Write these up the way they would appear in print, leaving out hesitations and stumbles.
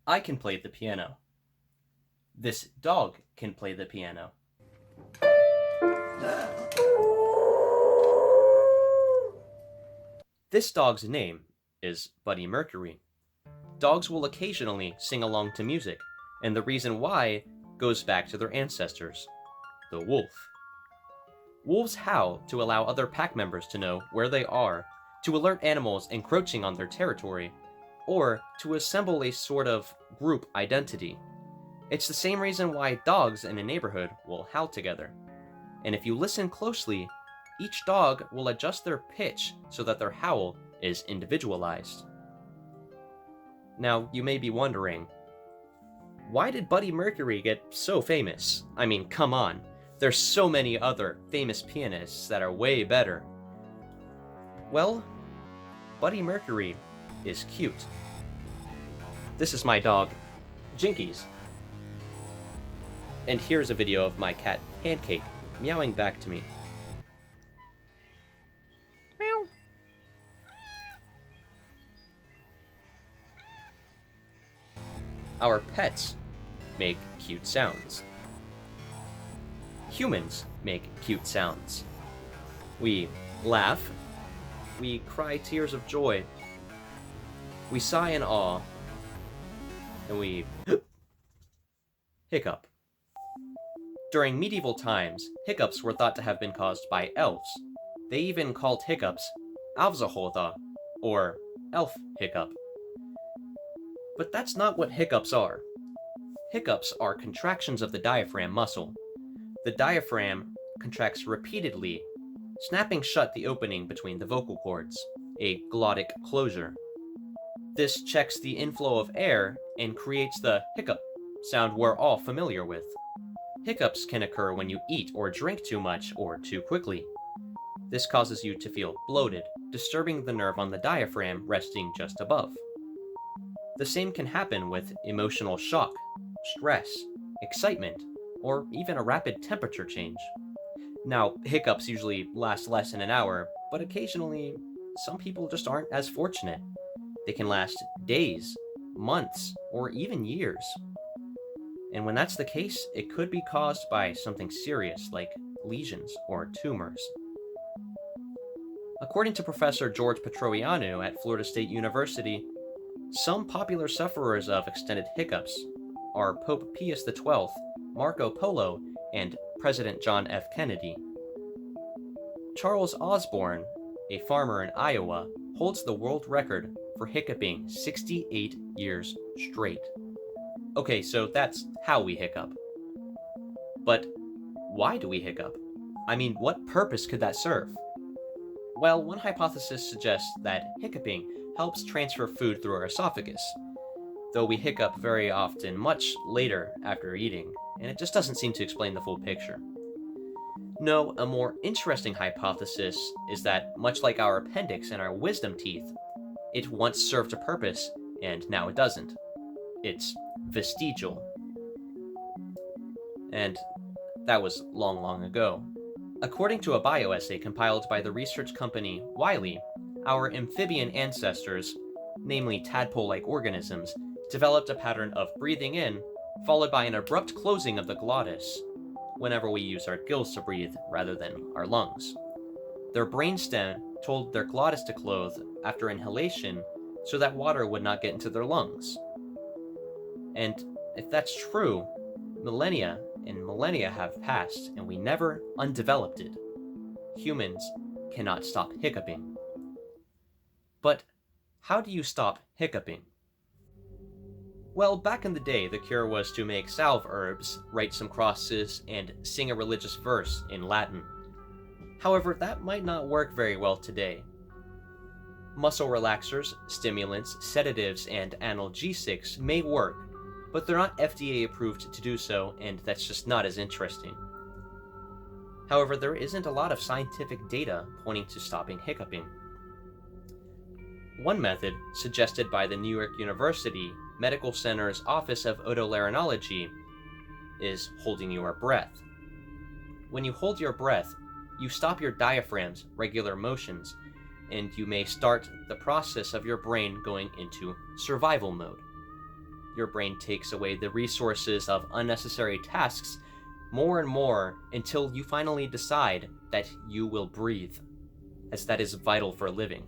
I can play the piano. This dog can play the piano. This dog's name is Buddy Mercury. Dogs will occasionally sing along to music, and the reason why goes back to their ancestors, the wolf. Wolves howl to allow other pack members to know where they are, to alert animals encroaching on their territory, or to assemble a sort of group identity. It's the same reason why dogs in a neighborhood will howl together. And if you listen closely, each dog will adjust their pitch so that their howl is individualized. Now, you may be wondering, why did Buddy Mercury get so famous? I mean, come on. There's so many other famous pianists that are way better. Well, Buddy Mercury is cute. This is my dog, Jinkies. And here's a video of my cat, Pancake, meowing back to me. Meow. Our pets make cute sounds. Humans make cute sounds. We laugh. We cry tears of joy. We sigh in awe. And we hiccup. During medieval times, hiccups were thought to have been caused by elves. They even called hiccups Vsauce, or elf hiccup. But that's not what hiccups are. Hiccups are contractions of the diaphragm muscle. The diaphragm contracts repeatedly, snapping shut the opening between the vocal cords, a glottic closure. This checks the inflow of air and creates the hiccup sound we're all familiar with. Hiccups can occur when you eat or drink too much or too quickly. This causes you to feel bloated, disturbing the nerve on the diaphragm resting just above. The same can happen with emotional shock, stress, excitement, or even a rapid temperature change. Now, hiccups usually last less than an hour, but occasionally, some people just aren't as fortunate. They can last days, months, or even years. And when that's the case, it could be caused by something serious like lesions or tumors. According to Professor George Petroianu at Florida State University, some popular sufferers of extended hiccups are Pope Pius XII, Marco Polo, and President John F. Kennedy. Charles Osborne, a farmer in Iowa, holds the world record for hiccuping 68 years straight. Okay, so that's how we hiccup. But why do we hiccup? I mean, what purpose could that serve? Well, one hypothesis suggests that hiccuping helps transfer food through our esophagus, though we hiccup very often much later after eating, and it just doesn't seem to explain the full picture. No, a more interesting hypothesis is that, much like our appendix and our wisdom teeth, it once served a purpose, and now it doesn't. It's vestigial. And that was long, long ago. According to a bioessay compiled by the research company Wiley, our amphibian ancestors, namely tadpole-like organisms, developed a pattern of breathing in, followed by an abrupt closing of the glottis, whenever we use our gills to breathe rather than our lungs. Their brainstem told their glottis to close after inhalation so that water would not get into their lungs. And if that's true, millennia and millennia have passed and we never undeveloped it. Humans cannot stop hiccuping. But how do you stop hiccuping? Well, back in the day, the cure was to make salve herbs, write some crosses, and sing a religious verse in Latin. However, that might not work very well today. Muscle relaxers, stimulants, sedatives, and analgesics may work, but they're not FDA approved to do so, and that's just not as interesting. However, there isn't a lot of scientific data pointing to stopping hiccuping. One method, suggested by the New York University Medical Center's Office of Otolaryngology, is holding your breath. When you hold your breath, you stop your diaphragm's regular motions, and you may start the process of your brain going into survival mode. your brain takes away the resources of unnecessary tasks more and more until you finally decide that you will breathe, as that is vital for living.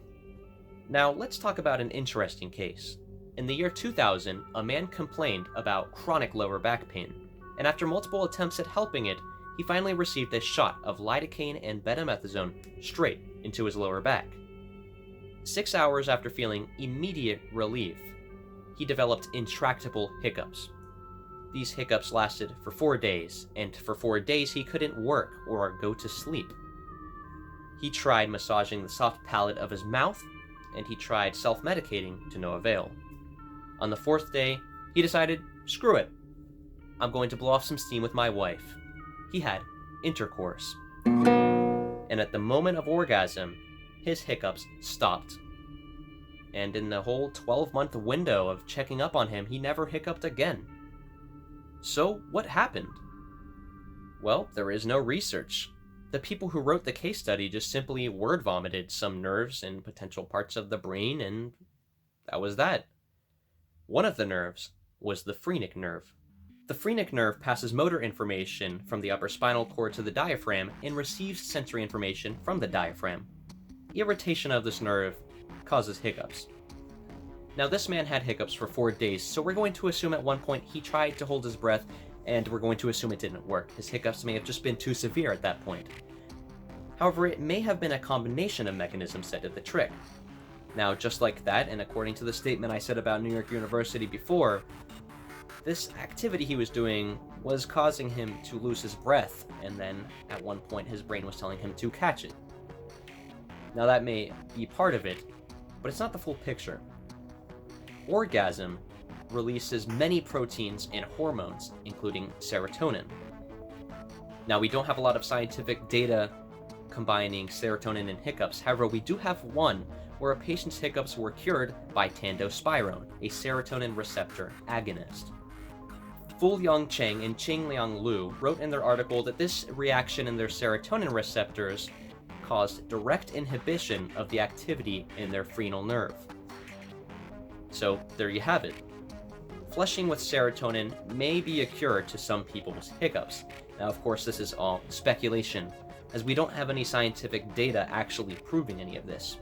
Now, let's talk about an interesting case. In the year 2000, a man complained about chronic lower back pain, and after multiple attempts at helping it, he finally received a shot of lidocaine and betamethasone straight into his lower back. 6 hours after feeling immediate relief, he developed intractable hiccups. These hiccups lasted for 4 days, and for 4 days he couldn't work or go to sleep. He tried massaging the soft palate of his mouth, and he tried self-medicating to no avail. On the 4th day, he decided, screw it, I'm going to blow off some steam with my wife. He had intercourse. And at the moment of orgasm, his hiccups stopped. And in the whole 12-month window of checking up on him, he never hiccuped again. So, what happened? Well, there is no research. The people who wrote the case study just simply word vomited some nerves and potential parts of the brain, and that was that. One of the nerves was the phrenic nerve. The phrenic nerve passes motor information from the upper spinal cord to the diaphragm and receives sensory information from the diaphragm. Irritation of this nerve causes hiccups. Now, this man had hiccups for 4 days, so we're going to assume at one point he tried to hold his breath, and we're going to assume it didn't work. His hiccups may have just been too severe at that point. However, it may have been a combination of mechanisms that did the trick. Now, just like that, and according to the statement I said about New York University before, this activity he was doing was causing him to lose his breath, and then at one point his brain was telling him to catch it. Now, that may be part of it, but it's not the full picture. Orgasm releases many proteins and hormones, including serotonin. Now, we don't have a lot of scientific data combining serotonin and hiccups. However, we do have one where a patient's hiccups were cured by tandospirone, a serotonin receptor agonist. Fuyang Cheng and Qingliang Liu wrote in their article that this reaction in their serotonin receptors caused direct inhibition of the activity in their frenal nerve. So there you have it. Flushing with serotonin may be a cure to some people's hiccups. Now, of course, this is all speculation, as we don't have any scientific data actually proving any of this.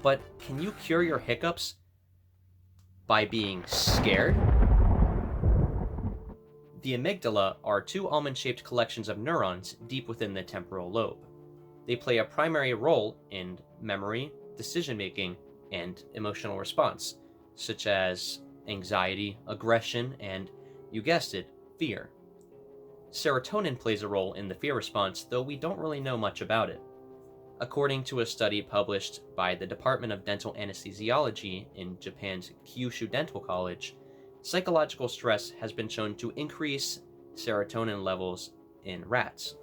But can you cure your hiccups by being scared? The amygdala are two almond-shaped collections of neurons deep within the temporal lobe. They play a primary role in memory, decision-making, and emotional response, such as anxiety, aggression, and, you guessed it, fear. Serotonin plays a role in the fear response, though we don't really know much about it. According to a study published by the Department of Dental Anesthesiology in Japan's Kyushu Dental College, psychological stress has been shown to increase serotonin levels in rats.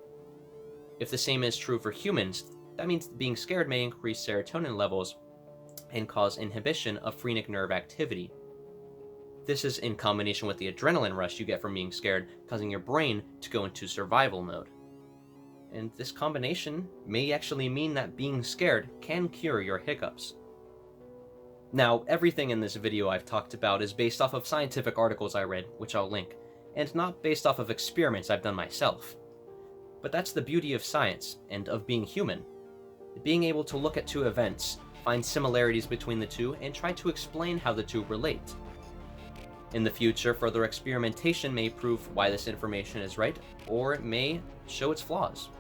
If the same is true for humans, that means being scared may increase serotonin levels and cause inhibition of phrenic nerve activity. This is in combination with the adrenaline rush you get from being scared, causing your brain to go into survival mode. And this combination may actually mean that being scared can cure your hiccups. Now, everything in this video I've talked about is based off of scientific articles I read, which I'll link, and not based off of experiments I've done myself. But that's the beauty of science, and of being human. Being able to look at two events, find similarities between the two, and try to explain how the two relate. In the future, further experimentation may prove why this information is right, or it may show its flaws.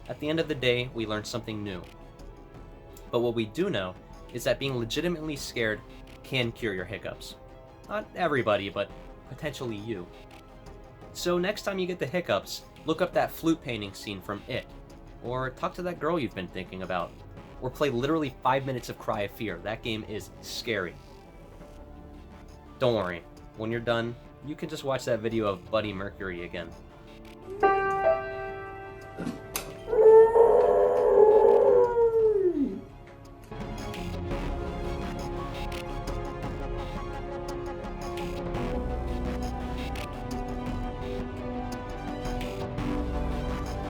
At the end of the day, we learn something new. But what we do know is that being legitimately scared can cure your hiccups. Not everybody, but potentially you. So next time you get the hiccups, look up that flute painting scene from It, or talk to that girl you've been thinking about, or play literally 5 minutes of Cry of Fear. That game is scary. Don't worry, when you're done, you can just watch that video of Buddy Mercury again.